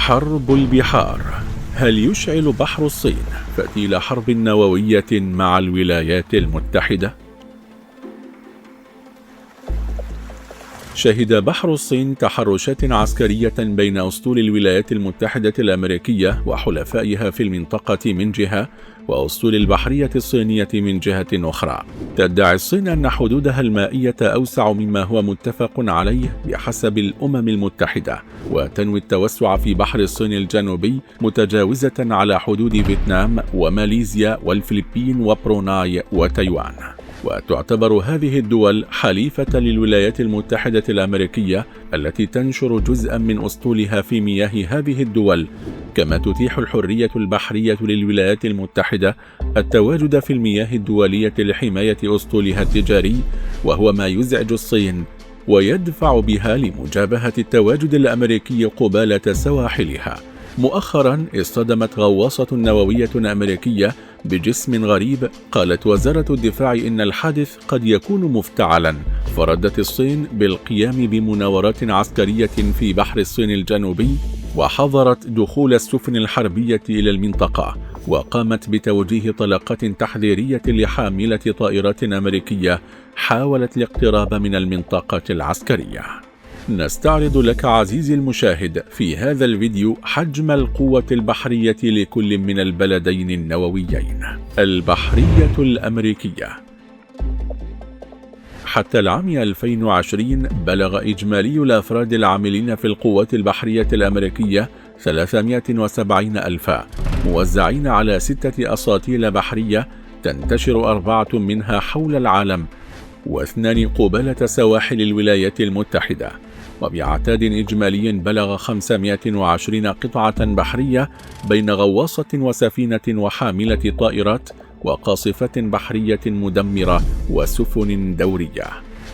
حرب البحار. هل يشعل بحر الصين فتيل حرب نووية مع الولايات المتحدة؟ شهد بحر الصين تحرشات عسكرية بين أسطول الولايات المتحدة الأمريكية وحلفائها في المنطقة من جهة، وأسطول البحرية الصينية من جهة أخرى. تدعي الصين أن حدودها المائية أوسع مما هو متفق عليه بحسب الأمم المتحدة، وتنوي التوسع في بحر الصين الجنوبي متجاوزة على حدود فيتنام وماليزيا والفلبين وبروناي وتايوان. وتعتبر هذه الدول حليفة للولايات المتحدة الأمريكية التي تنشر جزءا من أسطولها في مياه هذه الدول، كما تتيح الحرية البحرية للولايات المتحدة التواجد في المياه الدولية لحماية أسطولها التجاري، وهو ما يزعج الصين ويدفع بها لمجابهة التواجد الأمريكي قبالة سواحلها. مؤخرا اصطدمت غواصة نووية أمريكية بجسم غريب. قالت وزارة الدفاع إن الحادث قد يكون مفتعلا، فردت الصين بالقيام بمناورات عسكرية في بحر الصين الجنوبي، وحظرت دخول السفن الحربية إلى المنطقة، وقامت بتوجيه طلقات تحذيرية لحاملة طائرات أمريكية حاولت الاقتراب من المنطقة العسكرية. نستعرض لك عزيزي المشاهد في هذا الفيديو حجم القوة البحرية لكل من البلدين النوويين. البحرية الأمريكية. حتى العام 2020 بلغ إجمالي الأفراد العاملين في القوات البحرية الأمريكية 370 ألفا، موزعين على 6 أساطيل بحرية تنتشر 4 منها حول العالم و2 قبالة سواحل الولايات المتحدة، وبعتاد إجمالي بلغ 520 قطعة بحرية بين غواصة وسفينة وحاملة طائرات وقاصفة بحرية مدمرة وسفن دورية.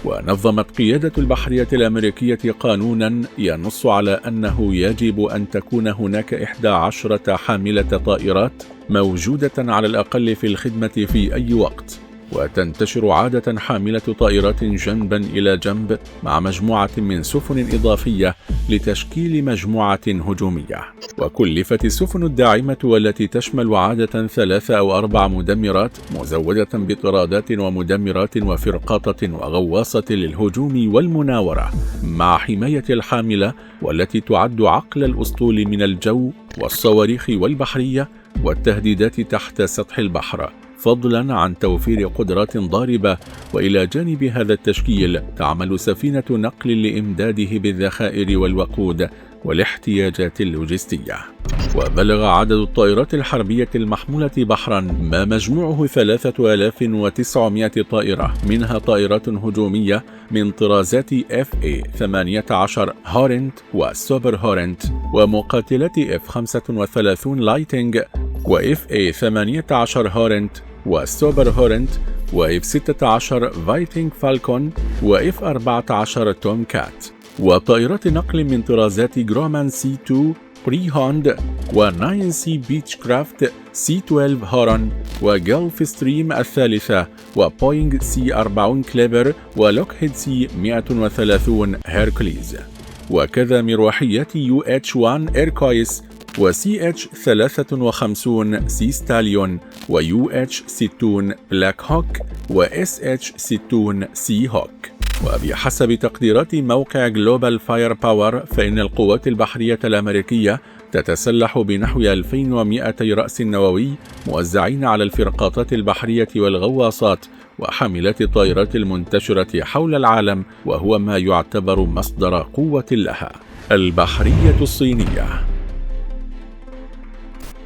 ونظمت قيادة البحرية الأمريكية قانونا ينص على أنه يجب أن تكون هناك 11 حاملة طائرات موجودة على الأقل في الخدمة في أي وقت، وتنتشر عادة حاملة طائرات جنبا إلى جنب مع مجموعة من سفن إضافية لتشكيل مجموعة هجومية. وكلفت السفن الداعمة والتي تشمل عادة 3 أو 4 مدمرات مزودة بطرادات ومدمرات وفرقاطة وغواصة للهجوم والمناورة، مع حماية الحاملة والتي تعد عقل الأسطول من الجو والصواريخ والبحرية والتهديدات تحت سطح البحر، فضلا عن توفير قدرات ضاربة. وإلى جانب هذا التشكيل تعمل سفينة نقل لإمداده بالذخائر والوقود والاحتياجات اللوجستية. وبلغ عدد الطائرات الحربية المحمولة بحرا ما مجموعه 3900 طائرة، منها طائرات هجومية من طرازات FA-18 هورنت وسوبر هورنت، ومقاتلات F-35 لايتنج وFA-18 هورنت وسوبر هورنت وF-16 فايتنج فالكون وF-14 توم كات، وطائرات نقل من طرازات جرومان C2 بري هوند و9 سي بيتش كرافت C12 هورن وجلف ستريم الثالثة وبوينغ C40 كليبر ولوكهيد C130 هيركليز، وكذا مروحيات UH-1 إيركويس وCH-53 سي ستاليون وUH-60 بلاك هوك وSH-60 سي هوك. وبحسب تقديرات موقع جلوبال فاير باور، فإن القوات البحرية الأمريكية تتسلح بنحو 2200 رأس نووي موزعين على الفرقاطات البحرية والغواصات وحاملات الطائرات المنتشرة حول العالم، وهو ما يعتبر مصدر قوة لها. البحرية الصينية.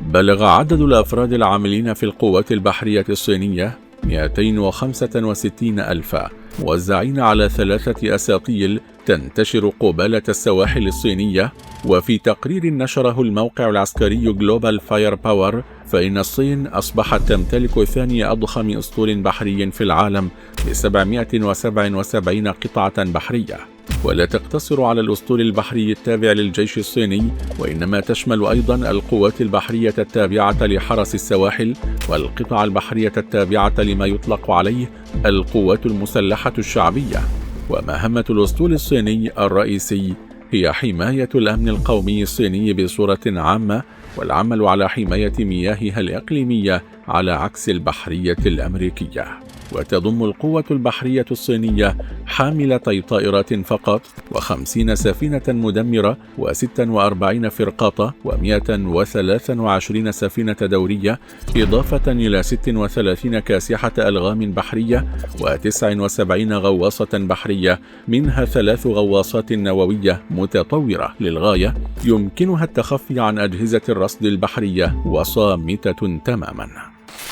بلغ عدد الأفراد العاملين في القوات البحرية الصينية 265 ألفا، موزعين على 3 أساطيل تنتشر قبالة السواحل الصينية. وفي تقرير نشره الموقع العسكري جلوبال فاير باور، فإن الصين أصبحت تمتلك ثاني أضخم أسطول بحري في العالم ب777 قطعة بحرية، ولا تقتصر على الأسطول البحري التابع للجيش الصيني، وإنما تشمل أيضا القوات البحرية التابعة لحرس السواحل والقطع البحرية التابعة لما يطلق عليه القوات المسلحة الشعبية. ومهمة الأسطول الصيني الرئيسي هي حماية الأمن القومي الصيني بصورة عامة، والعمل على حماية مياهها الإقليمية على عكس البحرية الأمريكية. وتضم القوة البحرية الصينية حاملتي طائرات فقط، و50 سفينة مدمرة، و46 فرقاطة، و123 سفينة دورية، إضافة إلى 36 كاسحة ألغام بحرية، و79 غواصة بحرية، منها 3 غواصات نووية متطورة للغاية يمكنها التخفي عن أجهزة الرصد البحرية وصامتة تماما.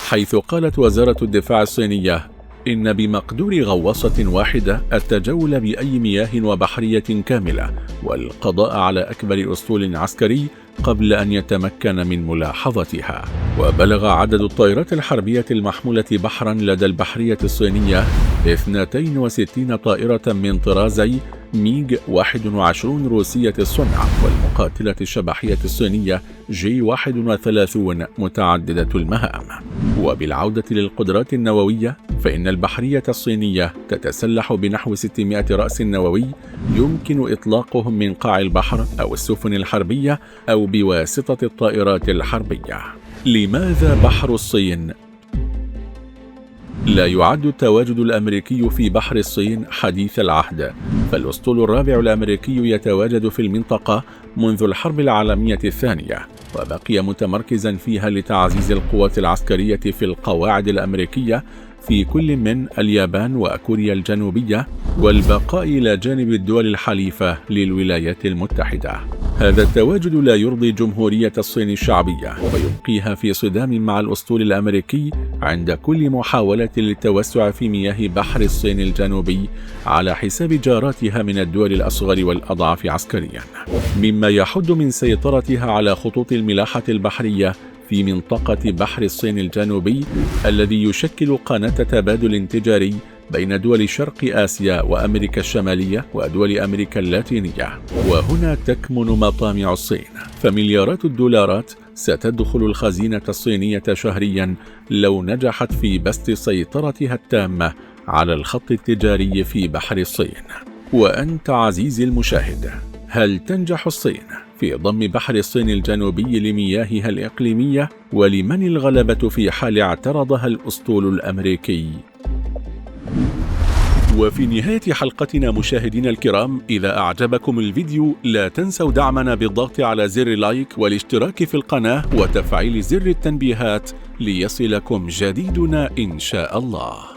حيث قالت وزارة الدفاع الصينية إن بمقدور غواصة واحدة التجول بأي مياه وبحرية كاملة والقضاء على أكبر أسطول عسكري قبل أن يتمكن من ملاحظتها. وبلغ عدد الطائرات الحربية المحمولة بحرا لدى البحرية الصينية 62 طائرة من طرازي ميغ 21 روسية الصنع، والمقاتلة الشبحية الصينية جي 31 متعددة المهام. وبالعودة للقدرات النووية، فإن البحرية الصينية تتسلح بنحو 600 رأس نووي يمكن إطلاقهم من قاع البحر أو السفن الحربية أو بواسطة الطائرات الحربية. لماذا بحر الصين؟ لا يعد التواجد الأمريكي في بحر الصين حديث العهد، فالأسطول الرابع الأمريكي يتواجد في المنطقة منذ الحرب العالمية الثانية، وبقي متمركزا فيها لتعزيز القوات العسكرية في القواعد الأمريكية في كل من اليابان وكوريا الجنوبية، والبقاء إلى جانب الدول الحليفة للولايات المتحدة. هذا التواجد لا يرضي جمهورية الصين الشعبية، ويبقيها في صدام مع الأسطول الأمريكي عند كل محاولة للتوسع في مياه بحر الصين الجنوبي على حساب جاراتها من الدول الأصغر والأضعف عسكريا، مما يحد من سيطرتها على خطوط الملاحة البحرية في منطقة بحر الصين الجنوبي الذي يشكل قناة تبادل تجاري بين دول شرق آسيا وأمريكا الشمالية ودول أمريكا اللاتينية. وهنا تكمن مطامع الصين، فمليارات الدولارات ستدخل الخزينة الصينية شهريا لو نجحت في بسط سيطرتها التامة على الخط التجاري في بحر الصين. وأنت عزيزي المشاهد، هل تنجح الصين في ضم بحر الصين الجنوبي لمياهها الإقليمية؟ ولمن الغلبة في حال اعترضها الأسطول الأمريكي؟ وفي نهاية حلقتنا مشاهدينا الكرام، إذا أعجبكم الفيديو لا تنسوا دعمنا بالضغط على زر لايك والاشتراك في القناة وتفعيل زر التنبيهات ليصلكم جديدنا إن شاء الله.